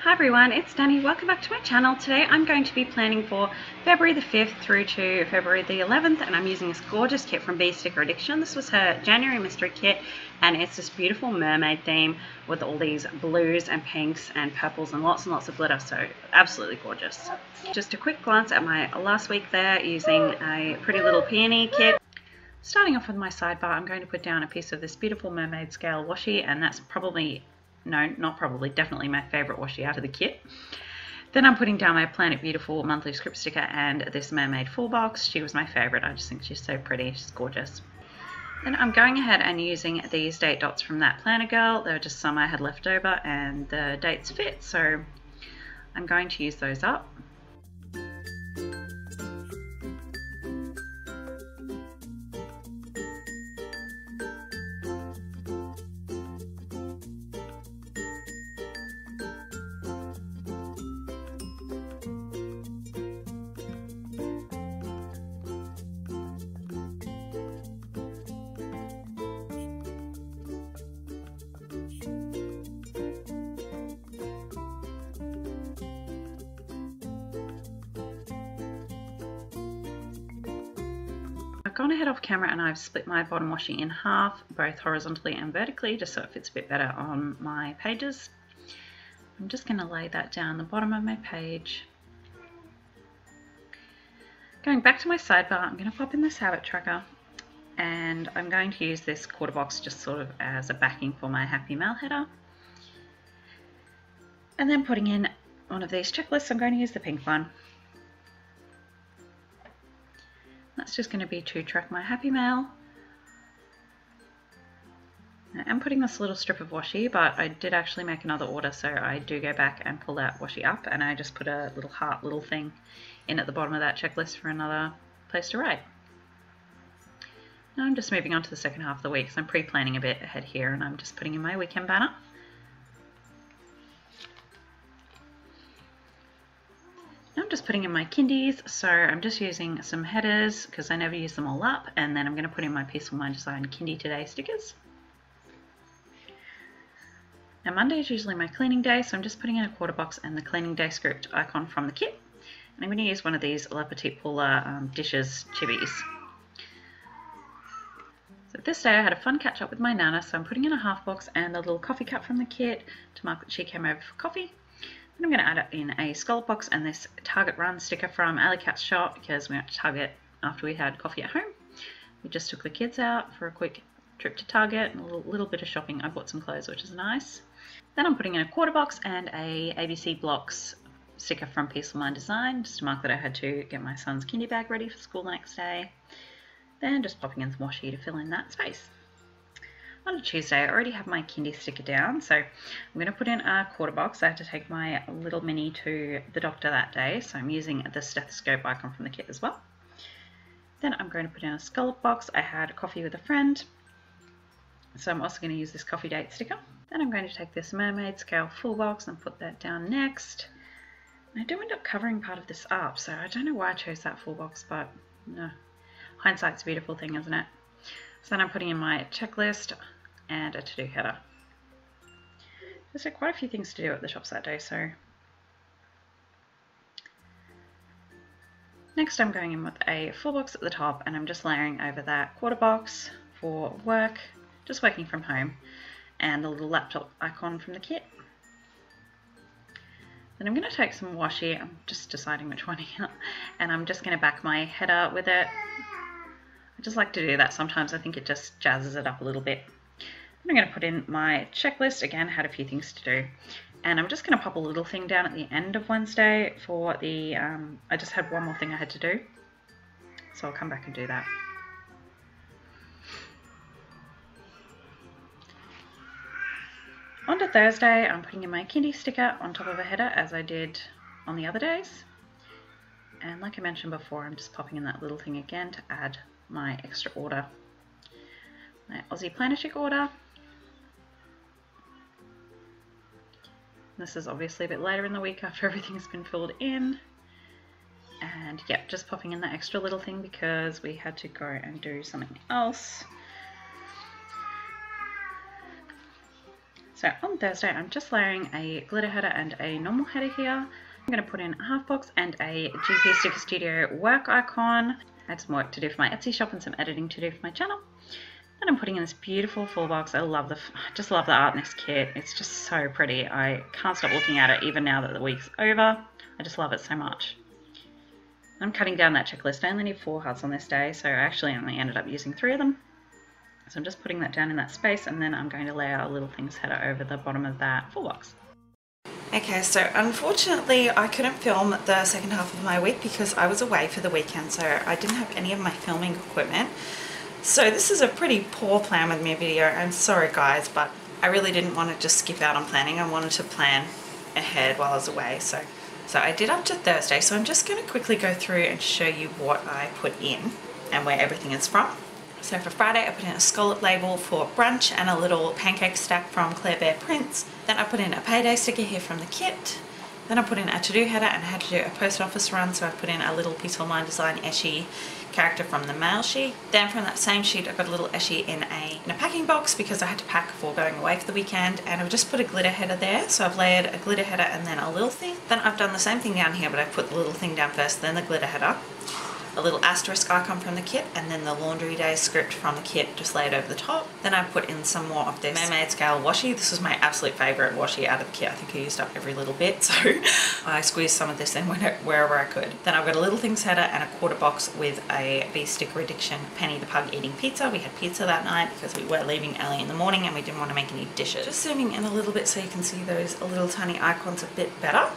Hi everyone, it's Danny. Welcome back to my channel. Today I'm going to be planning for February the 5th through to February the 11th, and I'm using this gorgeous kit from Bee Sticker Addiction. This was her January mystery kit, and it's this beautiful mermaid theme with all these blues and pinks and purples and lots of glitter, so absolutely gorgeous. Just a quick glance at my last week there using a Pretty Little Peony kit. Starting off with my sidebar, I'm going to put down a piece of this beautiful mermaid scale washi, and that's definitely my favorite washi out of the kit. Then I'm putting down my Planet Beautiful monthly script sticker and this mermaid full box. She was my favorite. I just think she's so pretty. She's gorgeous. Then I'm going ahead and using these date dots from that Planner Girl. There were just some I had left over and the dates fit, so I'm going to use those up. I've gone ahead off camera and I've split my bottom washi in half, both horizontally and vertically, just so it fits a bit better on my pages. I'm just going to lay that down the bottom of my page. Going back to my sidebar, I'm going to pop in this habit tracker, and I'm going to use this quarter box just sort of as a backing for my Happy Mail header. And then putting in one of these checklists, I'm going to use the pink one. That's just going to be to track my Happy Mail. I'm putting this little strip of washi, but I did actually make another order, so I do go back and pull that washi up, and I just put a little heart little thing in at the bottom of that checklist for another place to write. Now I'm just moving on to the second half of the week, so I'm pre-planning a bit ahead here, and I'm just putting in my weekend banner. I'm just putting in my kindies, so I'm just using some headers because I never use them all up, and then I'm going to put in my Peaceful Mind Design Kindy Today stickers. Now Monday is usually my cleaning day, so I'm just putting in a quarter box and the cleaning day script icon from the kit. And I'm going to use one of these La Petite Paula dishes chibis. So this day I had a fun catch up with my Nana, so I'm putting in a half box and a little coffee cup from the kit to mark that she came over for coffee. Then I'm going to add in a scallop box and this Target Run sticker from Alley Cat's shop because we went to Target after we had coffee at home. We just took the kids out for a quick trip to Target and a little bit of shopping. I bought some clothes, which is nice. Then I'm putting in a quarter box and a ABC Blocks sticker from Peaceful Mind Design just to mark that I had to get my son's kindy bag ready for school the next day. Then just popping in some washi to fill in that space. On a Tuesday, I already have my kindy sticker down, so I'm going to put in a quarter box. I had to take my little mini to the doctor that day, so I'm using the stethoscope icon from the kit as well. Then I'm going to put in a scallop box. I had coffee with a friend, so I'm also going to use this coffee date sticker. Then I'm going to take this mermaid scale full box and put that down next. And I do end up covering part of this up, so I don't know why I chose that full box, but no, hindsight's a beautiful thing, isn't it? So then I'm putting in my checklist and a to-do header. There's quite a few things to do at the shops that day, so next I'm going in with a full box at the top, and I'm just layering over that quarter box for work, just working from home, and the little laptop icon from the kit. Then I'm going to take some washi, I'm just deciding which one here, and I'm just going to back my header with it. I just like to do that sometimes. I think it just jazzes it up a little bit. I'm going to put in my checklist. Again, had a few things to do. And I'm just going to pop a little thing down at the end of Wednesday for the, I just had one more thing I had to do. So I'll come back and do that. On to Thursday, I'm putting in my kindy sticker on top of a header as I did on the other days. And like I mentioned before, I'm just popping in that little thing again to add my extra order. My Aussie Planner Chic order. This is obviously a bit later in the week after everything's been filled in. And yep, just popping in that extra little thing because we had to go and do something else. So on Thursday, I'm just layering a glitter header and a normal header here. I'm going to put in a half box and a GP Sticker Studio work icon. I had some work to do for my Etsy shop and some editing to do for my channel. Then I'm putting in this beautiful full box. I just love the art in this kit. It's just so pretty. I can't stop looking at it even now that the week's over. I just love it so much. I'm cutting down that checklist. I only need 4 hearts on this day, so I actually only ended up using 3 of them. So I'm just putting that down in that space, and then I'm going to lay out a little things header over the bottom of that full box. Okay, so unfortunately I couldn't film the second half of my week because I was away for the weekend, so I didn't have any of my filming equipment. So this is a pretty poor plan with my video. I'm sorry guys, but I really didn't want to just skip out on planning. I wanted to plan ahead while I was away. So I did up to Thursday, so I'm just going to quickly go through and show you what I put in and where everything is from. So for Friday, I put in a scallop label for brunch and a little pancake stack from Claire Bear Prints. Then I put in a payday sticker here from the kit. Then I put in a to-do header and I had to do a post office run, so I put in a little Peaceful Mind Design Eshy character from the mail sheet. Then from that same sheet, I got a little Eshy in a packing box because I had to pack before going away for the weekend, and I've just put a glitter header there. So I've layered a glitter header and then a little thing. Then I've done the same thing down here, but I've put the little thing down first, then the glitter header. A little asterisk icon from the kit, and then the laundry day script from the kit just laid over the top. Then I put in some more of this Mermaid scale washi. This was my absolute favourite washi out of the kit. I think I used up every little bit, so I squeezed some of this in wherever I could. Then I've got a little things header and a quarter box with a Bee Sticker Addiction Penny the Pug eating pizza. We had pizza that night because we were leaving early in the morning and we didn't want to make any dishes. Just zooming in a little bit so you can see those little tiny icons a bit better.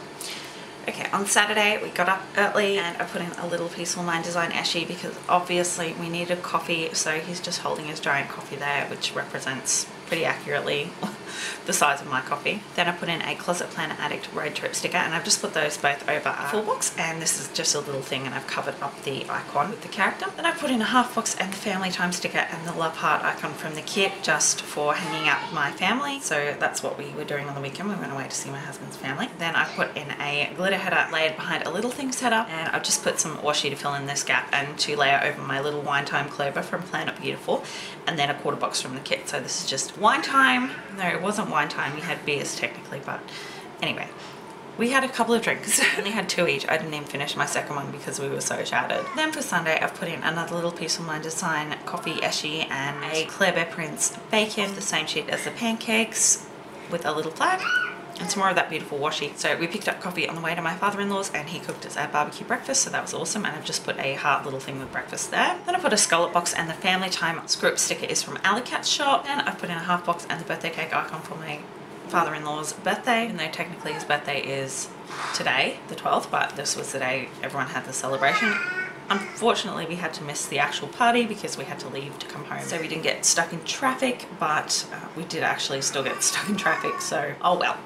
Okay, on Saturday we got up early and I put in a little Peaceful Mind Design Eshy because obviously we needed coffee, so he's just holding his giant coffee there, which represents pretty accurately the size of my coffee. Then I put in a Closet Planner Addict road trip sticker, and I've just put those both over a full box, and this is just a little thing and I've covered up the icon with the character. Then I put in a half box and the family time sticker and the love heart icon from the kit just for hanging out with my family. So that's what we were doing on the weekend. We went away to see my husband's family. Then I put in a glitter header layered behind a little things header, and I've just put some washi to fill in this gap and to layer over my little wine time clover from Planet Beautiful, and then a quarter box from the kit. So this is just wine time. No, it wasn't wine time. We had beers technically, but anyway, we had a couple of drinks. I only had 2 each. I didn't even finish my second one because we were so shattered. Then for Sunday, I've put in another little Peaceful Mind Design coffee Eshy and a Claire Bear Prints bacon, the same sheet as the pancakes, with a little flag and some more of that beautiful washi. So we picked up coffee on the way to my father-in-law's and he cooked us our barbecue breakfast, so that was awesome, and I've just put a heart little thing with breakfast there. Then I put a scallop box, and the family time script sticker is from Alley Cat's shop. Then I've put in a half box and the birthday cake icon for my father-in-law's birthday, even though technically his birthday is today, the 12th, but this was the day everyone had the celebration. Unfortunately, we had to miss the actual party because we had to leave to come home. So we didn't get stuck in traffic, but we did actually still get stuck in traffic, so oh well.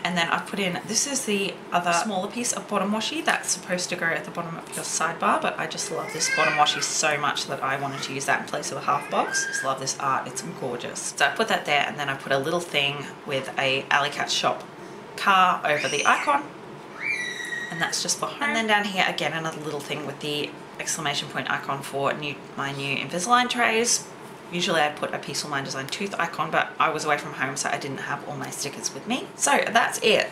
And then I've put in, this is the other smaller piece of bottom washi that's supposed to go at the bottom of your sidebar, but I just love this bottom washi so much that I wanted to use that in place of a half box. Just love this art, it's gorgeous. So I put that there, and then I put a little thing with a Alley Cat shop car over the icon. And that's just for home. And then down here again, another little thing with the exclamation point icon for my new Invisalign trays. Usually I'd put a Peaceful Mind Design tooth icon, but I was away from home, so I didn't have all my stickers with me. So that's it.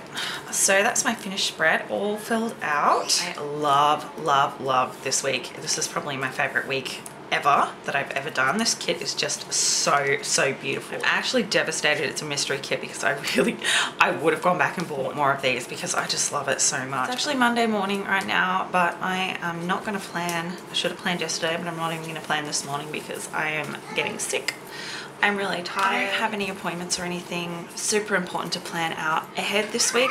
So that's my finished spread all filled out. I love, love, love this week. This is probably my favorite week ever that I've ever done. This kit is just so beautiful. I'm actually devastated it's a mystery kit because I would have gone back and bought more of these because I just love it so much. It's actually Monday morning right now, but I am not going to plan. I should have planned yesterday, but I'm not even going to plan this morning because I am getting sick. I'm really tired. I don't have any appointments or anything super important to plan out ahead this week.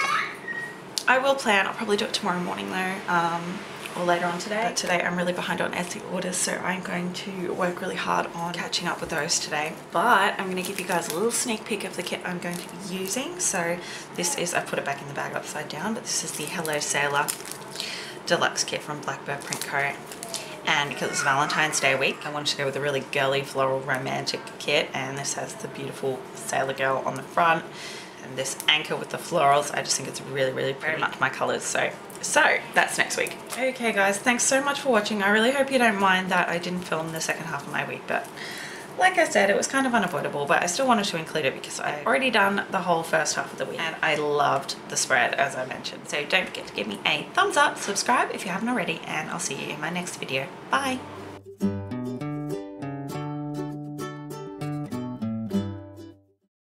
I will plan. I'll probably do it tomorrow morning though. Or later on today. But today I'm really behind on Etsy orders, so I'm going to work really hard on catching up with those today. But I'm going to give you guys a little sneak peek of the kit I'm going to be using. So this is, I put it back in the bag upside down, but this is the Hello Sailor Deluxe kit from Blackbird Print Co. And because it's Valentine's Day week, I wanted to go with a really girly floral romantic kit, and this has the beautiful sailor girl on the front and this anchor with the florals. I just think it's really very much my colours. So that's next week. Okay guys, thanks so much for watching. I really hope you don't mind that I didn't film the second half of my week, but Like I said, it was kind of unavoidable, but I still wanted to include it because I've already done the whole first half of the week and I loved the spread, as I mentioned. So don't forget to give me a thumbs up, subscribe if you haven't already, and I'll see you in my next video. Bye!